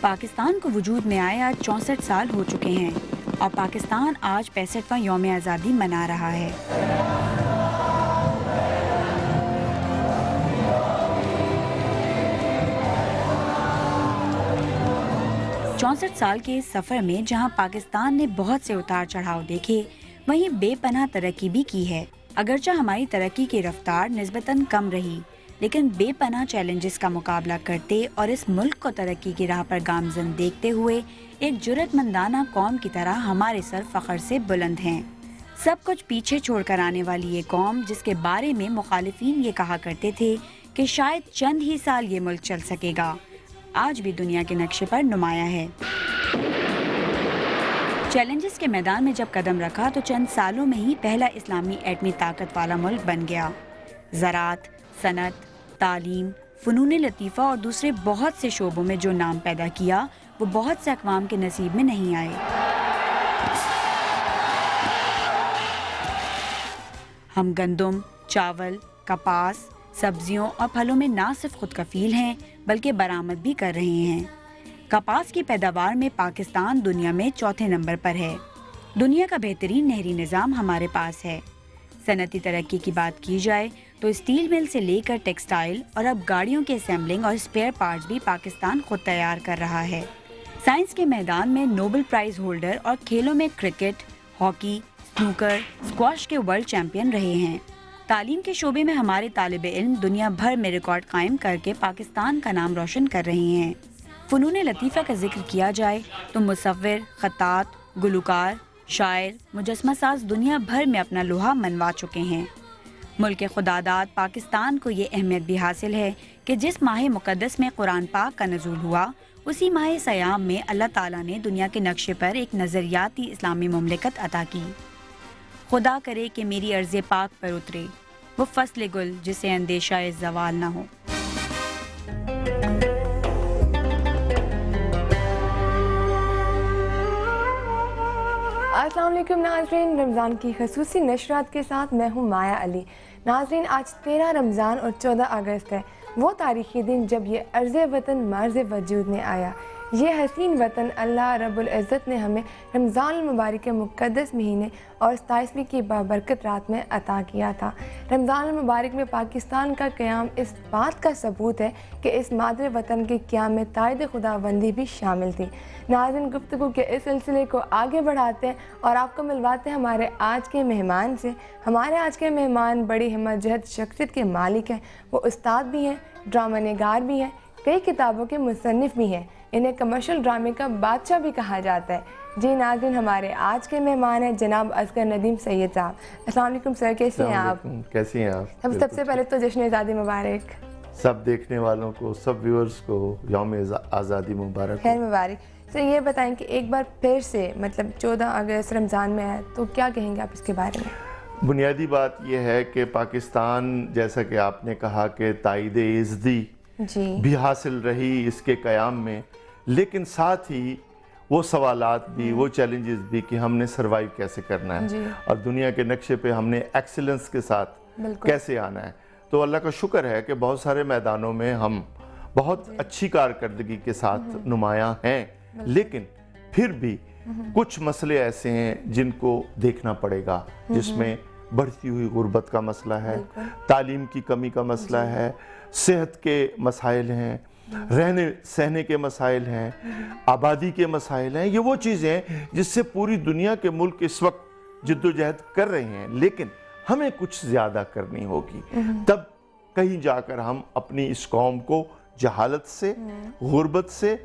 پاکستان کو وجود میں آئے آج 64 سال ہو چکے ہیں اور پاکستان آج 65واں یوم آزادی منا رہا ہے۔ چونسٹھ سال کے اس سفر میں جہاں پاکستان نے بہت سے اتار چڑھاؤ دیکھے، وہیں بے پناہ ترقی بھی کی ہے۔ اگرچہ ہماری ترقی کی رفتار نسبتاً کم رہی، لیکن بے پناہ چیلنجز کا مقابلہ کرتے اور اس ملک کو ترقی کی راہ پر گامزن دیکھتے ہوئے ایک جرأت مندانہ قوم کی طرح ہمارے سر فخر سے بلند ہیں۔ سب کچھ پیچھے چھوڑ کر آنے والی یہ قوم جس کے بارے میں مخالفین یہ کہا کرتے تھے کہ شاید چند ہی سال یہ ملک چل سکے گا، آج بھی دنیا کے نقشے پر نمایاں ہے۔ چیلنجز کے میدان میں جب قدم رکھا تو چند سالوں میں ہی پہلا اسلامی ایٹمی طاقت والا ملک بن گیا۔ زراعت، صنعت، تعلیم، فنون لطیفہ اور دوسرے بہت سے شعبوں میں جو نام پیدا کیا وہ بہت سے اقوام کے نصیب میں نہیں آئے۔ ہم گندم، چاول، کپاس، سبزیوں اور پھلوں میں نہ صرف خود کفیل ہیں بلکہ برآمد بھی کر رہے ہیں۔ کپاس کی پیداوار میں پاکستان دنیا میں چوتھے نمبر پر ہے۔ دنیا کا بہترین نہری نظام ہمارے پاس ہے۔ صنعتی ترقی کی بات کی جائے تو اسٹیل مل سے لے کر ٹیکسٹائل اور اب گاڑیوں کے اسمبلنگ اور اسپیئر پارٹس بھی پاکستان خود تیار کر رہا ہے۔ سائنس کے میدان میں نوبل پرائز ہولڈر اور کھیلوں میں کرکٹ، ہاکی، سنوکر، اسکواش کے ورلڈ چیمپئن رہے ہیں۔ تعلیم کے شعبے میں ہمارے طالب علم دنیا بھر میں ریکارڈ قائم کر کے پاکستان کا نام روشن کر رہے ہیں۔ فنون لطیفہ کا ذکر کیا جائے تو مصور، خطاط، گلوکار، شاعر، مجسمہ ساز دنیا بھر میں اپنا لوہا منوا چکے ہیں۔ ملک خداداد پاکستان کو یہ اہمیت بھی حاصل ہے کہ جس ماہ مقدس میں قرآن پاک کا نزول ہوا، اسی ماہ سیام میں اللہ تعالیٰ نے دنیا کے نقشے پر ایک نظریاتی اسلامی مملکت عطا کی۔ خدا کرے کہ میری ارض پاک پر اترے وہ فصل گل جسے اندیشہ زوال نہ ہو۔ السلام علیکم ناظرین، رمضان کی خصوصی نشرات کے ساتھ میں ہوں مایا علی۔ ناظرین، آج 13 رمضان اور 14 اگست ہے، وہ تاریخی دن جب یہ عرض وطن مرز وجود میں آیا۔ یہ حسین وطن اللہ رب العزت نے ہمیں رمضان المبارک کے مقدس مہینے اور 27ویں کی بابرکت رات میں عطا کیا تھا۔ رمضان المبارک میں پاکستان کا قیام اس بات کا ثبوت ہے کہ اس مادر وطن کے قیام میں تائید خداوندی بھی شامل تھی۔ ناظرین، گفتگو کے اس سلسلے کو آگے بڑھاتے ہیں اور آپ کو ملواتے ہیں ہمارے آج کے مہمان سے۔ ہمارے آج کے مہمان بڑی ہمت جہد شخصیت کے مالک ہیں، وہ استاد بھی ہیں، ڈرامہ نگار بھی ہیں، کئی کتابوں کے مصنف بھی ہیں، انہیں کمرشل ڈرامے کا بادشاہ بھی کہا جاتا ہے۔ جی ناظرین، ہمارے آج کے مہمان ہیں جناب اصغر ندیم سید صاحب۔ السلام علیکم سر، کیسے ہیں آپ؟ کیسی ہیں آپ؟ سب سے پہلے تو جشن آزادی مبارک۔ سب دیکھنے والوں کو، سب ویورز کو یوم آزادی مبارک، خیر مبارک۔ سر یہ بتائیں کہ ایک بار پھر سے 14 اگست رمضان میں ہے تو کیا کہیں گے آپ اس کے بارے میں؟ بنیادی بات یہ ہے کہ پاکستان، جیسا کہ آپ نے کہا کہ تائید عزتی بھی حاصل رہی اس کے قیام میں، لیکن ساتھ ہی وہ سوالات بھی، وہ چیلنجز بھی کہ ہم نے سروائیو کیسے کرنا ہے اور دنیا کے نقشے پہ ہم نے ایکسیلنس کے ساتھ کیسے آنا ہے۔ تو اللہ کا شکر ہے کہ بہت سارے میدانوں میں ہم بہت اچھی کارکردگی کے ساتھ نمایاں ہیں، لیکن پھر بھی کچھ مسئلے ایسے ہیں جن کو دیکھنا پڑے گا، جس میں بڑھتی ہوئی غربت کا مسئلہ ہے، تعلیم کی کمی کا مسئلہ ہے، صحت کے مسائل ہیں، رہنے سہنے کے مسائل ہیں، آبادی کے مسائل ہیں۔ یہ وہ چیزیں ہیں جس سے پوری دنیا کے ملک اس وقت جد و جہد کر رہے ہیں، لیکن ہمیں کچھ زیادہ کرنی ہوگی، تب کہیں جا کر ہم اپنی اس قوم کو جہالت سے، غربت سے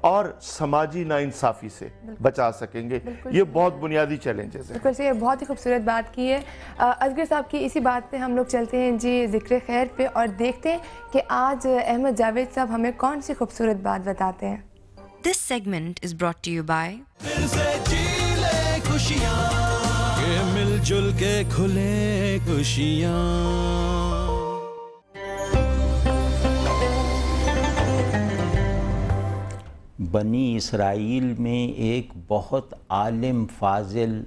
اور سماجی ناانصافی سے بچا سکیں گے۔ یہ بہت بنیادی چیلنجز ہیں۔ بالکل سے، یہ بہت ہی خوبصورت بات کی ہے اصغر صاحب کی۔ اسی بات پہ ہم لوگ چلتے ہیں جی ذکر خیر پہ اور دیکھتے ہیں کہ آج احمد جاوید صاحب ہمیں کون سی خوبصورت بات بتاتے ہیں۔ This segment is brought to you by مل جل کے کھلے خوشیاں۔ بنی اسرائیل میں ایک بہت عالم، فاضل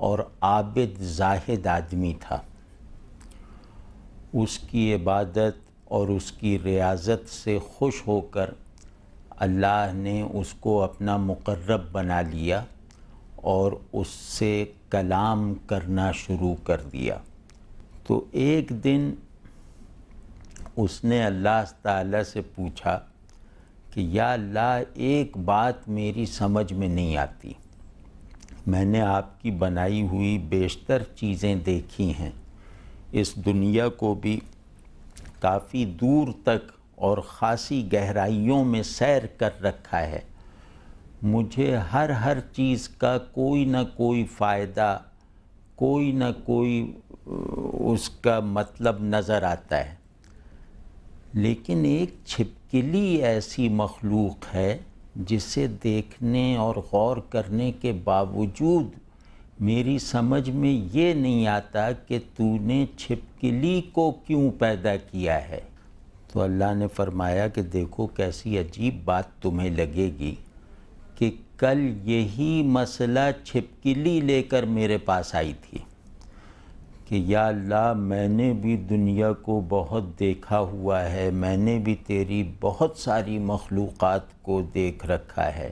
اور عابد زاہد آدمی تھا۔ اس کی عبادت اور اس کی ریاضت سے خوش ہو کر اللہ نے اس کو اپنا مقرب بنا لیا اور اس سے کلام کرنا شروع کر دیا۔ تو ایک دن اس نے اللہ تعالیٰ سے پوچھا کہ یا اللہ، ایک بات میری سمجھ میں نہیں آتی، میں نے آپ کی بنائی ہوئی بیشتر چیزیں دیکھی ہیں، اس دنیا کو بھی کافی دور تک اور خاصی گہرائیوں میں سیر کر رکھا ہے، مجھے ہر چیز کا کوئی نہ کوئی فائدہ، کوئی نہ کوئی اس کا مطلب نظر آتا ہے، لیکن ایک چھپکلی ایسی مخلوق ہے جسے دیکھنے اور غور کرنے کے باوجود میری سمجھ میں یہ نہیں آتا کہ تو نے چھپکلی کو کیوں پیدا کیا ہے۔ تو اللہ نے فرمایا کہ دیکھو کیسی عجیب بات تمہیں لگے گی کہ کل یہی مسئلہ چھپکلی لے کر میرے پاس آئی تھی کہ یا اللہ، میں نے بھی دنیا کو بہت دیکھا ہوا ہے، میں نے بھی تیری بہت ساری مخلوقات کو دیکھ رکھا ہے،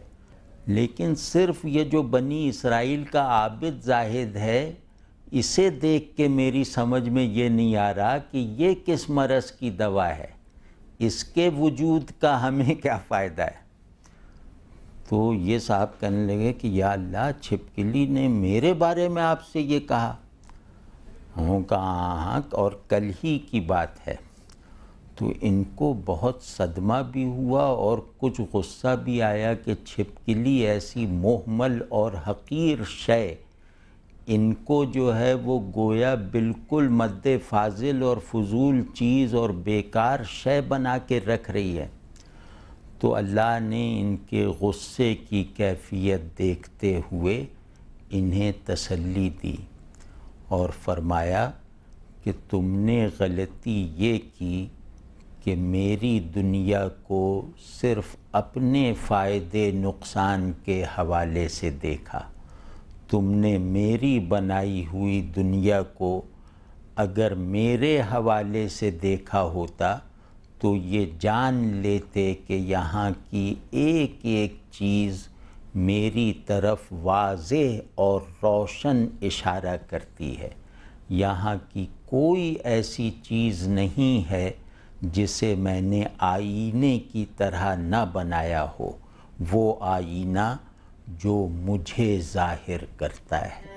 لیکن صرف یہ جو بنی اسرائیل کا عابد زاہد ہے، اسے دیکھ کے میری سمجھ میں یہ نہیں آ رہا کہ یہ کس مرض کی دوا ہے، اس کے وجود کا ہمیں کیا فائدہ ہے۔ تو یہ صاحب کہنے لگے کہ یا اللہ، چھپکلی نے میرے بارے میں آپ سے یہ کہا؟ ہوں کہاں، اور کل ہی کی بات ہے۔ تو ان کو بہت صدمہ بھی ہوا اور کچھ غصہ بھی آیا کہ چھپکلی ایسی محمل اور حقیر شے ان کو جو ہے وہ گویا بالکل مد فاضل اور فضول چیز اور بیکار شے بنا کے رکھ رہی ہے۔ تو اللہ نے ان کے غصے کی کیفیت دیکھتے ہوئے انہیں تسلی دی اور فرمایا کہ تم نے غلطی یہ کی کہ میری دنیا کو صرف اپنے فائدے نقصان کے حوالے سے دیکھا، تم نے میری بنائی ہوئی دنیا کو اگر میرے حوالے سے دیکھا ہوتا تو یہ جان لیتے کہ یہاں کی ایک ایک چیز میری طرف واضح اور روشن اشارہ کرتی ہے، یہاں کی کوئی ایسی چیز نہیں ہے جسے میں نے آئینے کی طرح نہ بنایا ہو، وہ آئینہ جو مجھے ظاہر کرتا ہے۔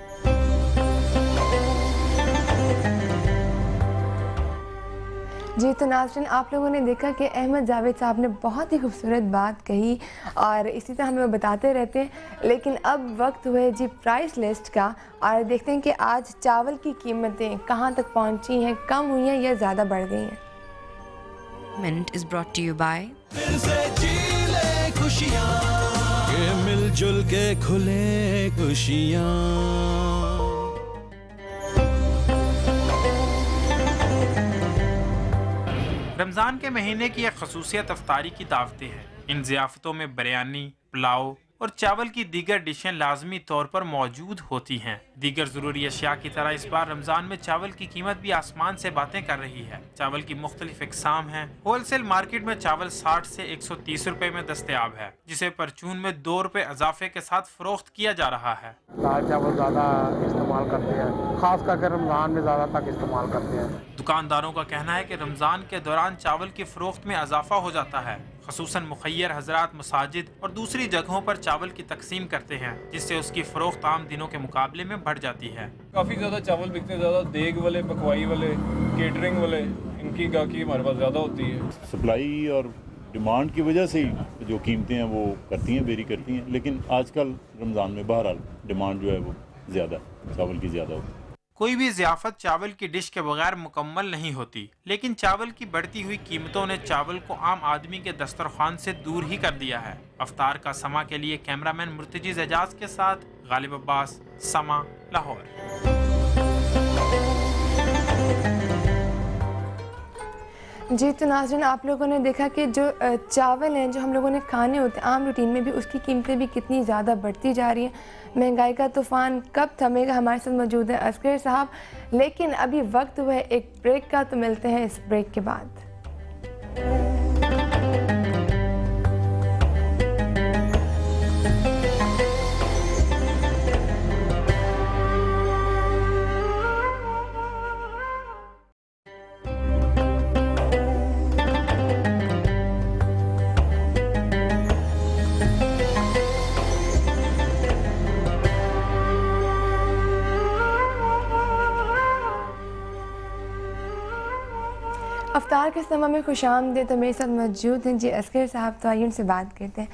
جی تو ناظرین، آپ لوگوں نے دیکھا کہ احمد جاوید صاحب نے بہت ہی خوبصورت بات کہی اور اسی طرح ہمیں بتاتے رہتے ہیں، لیکن اب وقت ہوئے جی پرائس لسٹ کا، اور دیکھتے ہیں کہ آج چاول کی قیمتیں کہاں تک پہنچی ہیں، کم ہوئی ہیں یا زیادہ بڑھ گئی ہیں۔ Is brought to you by دل سے جی لے خوشیاں، کہ مل جل کے کھلے خوشیاں۔ رمضان کے مہینے کی ایک خصوصیت افطاری کی دعوتیں ہیں۔ ان ضیافتوں میں بریانی، پلاؤ اور چاول کی دیگر ڈشیں لازمی طور پر موجود ہوتی ہیں۔ دیگر ضروری اشیاء کی طرح اس بار رمضان میں چاول کی قیمت بھی آسمان سے باتیں کر رہی ہے۔ چاول کی مختلف اقسام ہیں۔ ہول سیل مارکیٹ میں چاول 60 سے 130 روپے میں دستیاب ہے، جسے پرچون میں 2 روپے اضافے کے ساتھ فروخت کیا جا رہا ہے۔ دال چاول زیادہ استعمال کرتے ہیں، خاص کر کے رمضان میں زیادہ تک استعمال کرتے ہیں۔ دکانداروں کا کہنا ہے کہ رمضان کے دوران چاول کی فروخت میں اضافہ ہو جاتا ہے، خصوصاً مخیر حضرات مساجد اور دوسری جگہوں پر چاول کی تقسیم کرتے ہیں، جس سے اس کی فروخت عام دنوں کے مقابلے میں بڑھ جاتی ہے۔ کافی زیادہ چاول بکتے ہیں، زیادہ دیگ والے، پکوائی والے، کیٹرنگ والے، ان کی گاہکی ہمارے پاس زیادہ ہوتی ہے۔ سپلائی اور ڈیمانڈ کی وجہ سے ہی جو قیمتیں ہیں وہ کرتی ہیں، ویری کرتی ہیں، لیکن آج کل رمضان میں بہرحال ڈیمانڈ جو ہے وہ زیادہ چاول کی زیادہ ہوتی ہے۔ کوئی بھی ضیافت چاول کی ڈش کے بغیر مکمل نہیں ہوتی، لیکن چاول کی بڑھتی ہوئی قیمتوں نے چاول کو عام آدمی کے دسترخوان سے دور ہی کر دیا ہے۔ افطار کا سما کے لیے کیمرامین مرتجی اعجاز کے ساتھ غالب عباس، سما، لاہور۔ جی تو ناظرین، آپ لوگوں نے دیکھا کہ جو چاول ہیں جو ہم لوگوں نے کھانے ہوتے ہیں عام روٹین میں بھی، اس کی قیمتیں بھی کتنی زیادہ بڑھتی جا رہی ہیں۔ مہنگائی کا طوفان کب تھمے گا؟ ہمارے ساتھ موجود ہیں اصغر صاحب، لیکن ابھی وقت ہوا ہے ایک بریک کا، تو ملتے ہیں اس بریک کے بعد۔ افطار کے سمے میں خوش آمدید، تو میرے ساتھ موجود ہیں جی اصغر صاحب، تو آئیے ان سے بات کرتے ہیں۔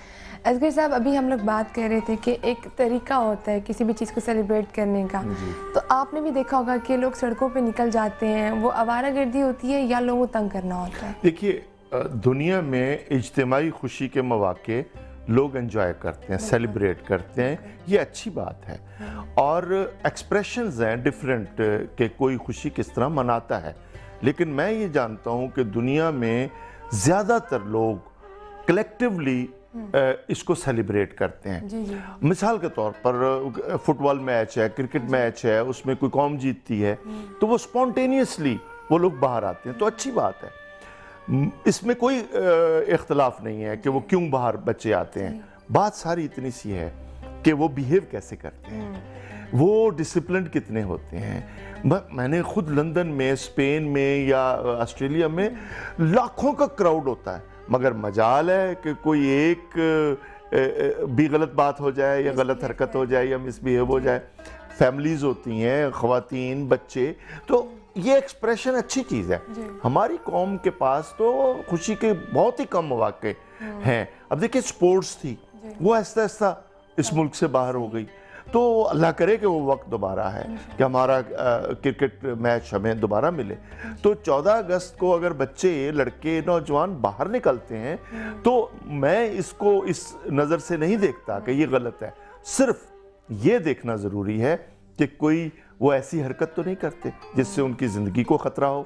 اصغر صاحب، ابھی ہم لوگ بات کر رہے تھے کہ ایک طریقہ ہوتا ہے کسی بھی چیز کو سیلیبریٹ کرنے کا، تو آپ نے بھی دیکھا ہوگا کہ لوگ سڑکوں پہ نکل جاتے ہیں، وہ آوارہ گردی ہوتی ہے یا لوگوں کو تنگ کرنا ہوتا ہے؟ دیکھیے، دنیا میں اجتماعی خوشی کے مواقع لوگ انجوائے کرتے ہیں، سیلیبریٹ کرتے ہیں، یہ اچھی بات ہے، اور ایکسپریشنز ہیں ڈیفرنٹ کہ کوئی خوشی کس طرح مناتا ہے، لیکن میں یہ جانتا ہوں کہ دنیا میں زیادہ تر لوگ کلیکٹیولی اس کو سیلیبریٹ کرتے ہیں۔ مثال کے طور پر فٹ بال میچ ہے، کرکٹ میچ ہے، اس میں کوئی قوم جیتتی ہے تو وہ سپونٹینیسلی وہ لوگ باہر آتے ہیں، تو اچھی بات ہے، اس میں کوئی اختلاف نہیں ہے کہ وہ کیوں باہر بچے آتے ہیں۔ بات ساری اتنی سی ہے کہ وہ بیہیو کیسے کرتے ہیں، وہ ڈسپلنڈ کتنے ہوتے ہیں۔ میں نے خود لندن میں، اسپین میں یا آسٹریلیا میں لاکھوں کا کراؤڈ ہوتا ہے، مگر مجال ہے کہ کوئی ایک بھی غلط بات ہو جائے یا غلط حرکت ہو جائے یا مس بیہیو ہو جائے۔ فیملیز ہوتی ہیں، خواتین، بچے، تو یہ ایکسپریشن اچھی چیز ہے۔ ہماری قوم کے پاس تو خوشی کے بہت ہی کم مواقع ہیں۔ اب دیکھیں، سپورٹس تھی، وہ آہستہ آہستہ اس ملک سے باہر ہو گئی، تو اللہ کرے کہ وہ وقت دوبارہ ہے کہ ہمارا کرکٹ میچ ہمیں دوبارہ ملے۔ تو 14 اگست کو اگر بچے، لڑکے، نوجوان باہر نکلتے ہیں تو میں اس کو اس نظر سے نہیں دیکھتا کہ یہ غلط ہے، صرف یہ دیکھنا ضروری ہے کہ کوئی وہ ایسی حرکت تو نہیں کرتے جس سے ان کی زندگی کو خطرہ ہو،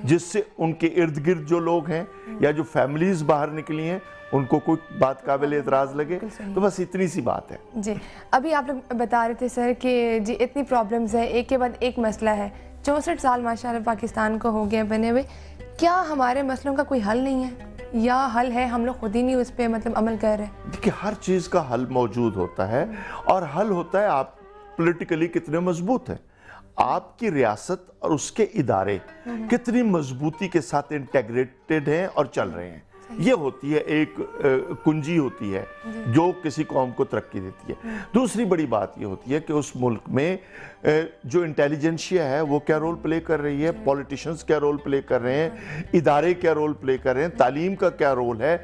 جس سے ان کے ارد گرد جو لوگ ہیں یا جو فیملیز باہر نکلی ہیں ان کو کوئی بات قابل اعتراض لگے، تو بس اتنی سی بات ہے۔ جی، ابھی آپ لوگ بتا رہے تھے سر کہ جی اتنی پرابلمز ہیں، ایک کے بعد ایک مسئلہ ہے، 64 سال ماشاءاللہ پاکستان کو ہو گئے بنے ہوئے، کیا ہمارے مسئلوں کا کوئی حل نہیں ہے یا حل ہے، ہم لوگ خود ہی نہیں اس پہ امل کر رہے ہیں؟ دیکھیں، ہر چیز کا حل موجود ہوتا ہے، اور حل ہوتا ہے آپ پولیٹیکلی کتنے مضبوط ہیں، آپ کی ریاست اور اس کے ادارے کتنی مضبوطی کے ساتھ انٹیگریٹڈ ہیں اور چل رہے ہیں۔ یہ ہوتی ہے ایک کنجی ہوتی ہے جو کسی قوم کو ترقی دیتی ہے۔ دوسری بڑی بات یہ ہوتی ہے کہ اس ملک میں جو انٹیلیجنشیا ہے وہ کیا رول پلے کر رہی ہے، پولیٹیشنز کیا رول پلے کر رہے ہیں، ادارے کیا رول پلے کر رہے ہیں، تعلیم کا کیا رول ہے،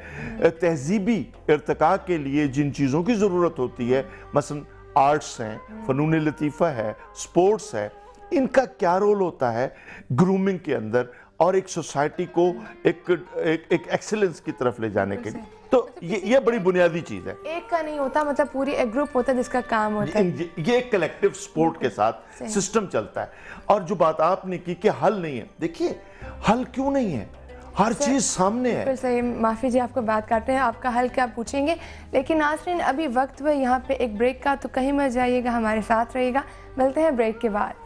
تہذیبی ارتقاء کے لیے جن چیزوں کی ضرورت ہوتی ہے، مثلا آرٹس ہیں، فنون لطیفہ ہے، سپورٹس ہے، ان کا کیا رول ہوتا ہے گرومنگ کے اندر اور ایک سوسائٹی کو ایک ایکسلنس کی طرف لے جانے کے لیے۔ تو یہ بڑی بنیادی چیز ہے۔ ایک کا نہیں ہوتا، مطلب پوری ایک گروپ ہوتا ہے جس کا کام ہوتا ہے۔ یہ ایک کلیکٹیو سپورٹ کے ساتھ سسٹم چلتا ہے۔ اور جو بات آپ نے کی کہ حل نہیں ہے، دیکھیے حل کیوں نہیں ہے، ہر چیز سامنے ہے۔ پھر صحیح، معافی جی آپ کو بات کرتے ہیں، آپ کا حل کیا پوچھیں گے، لیکن ناظرین ابھی وقت ہے یہاں پہ ایک بریک کا، تو کہیں مت جائیے گا، ہمارے ساتھ رہیے گا، ملتے ہیں بریک کے بعد۔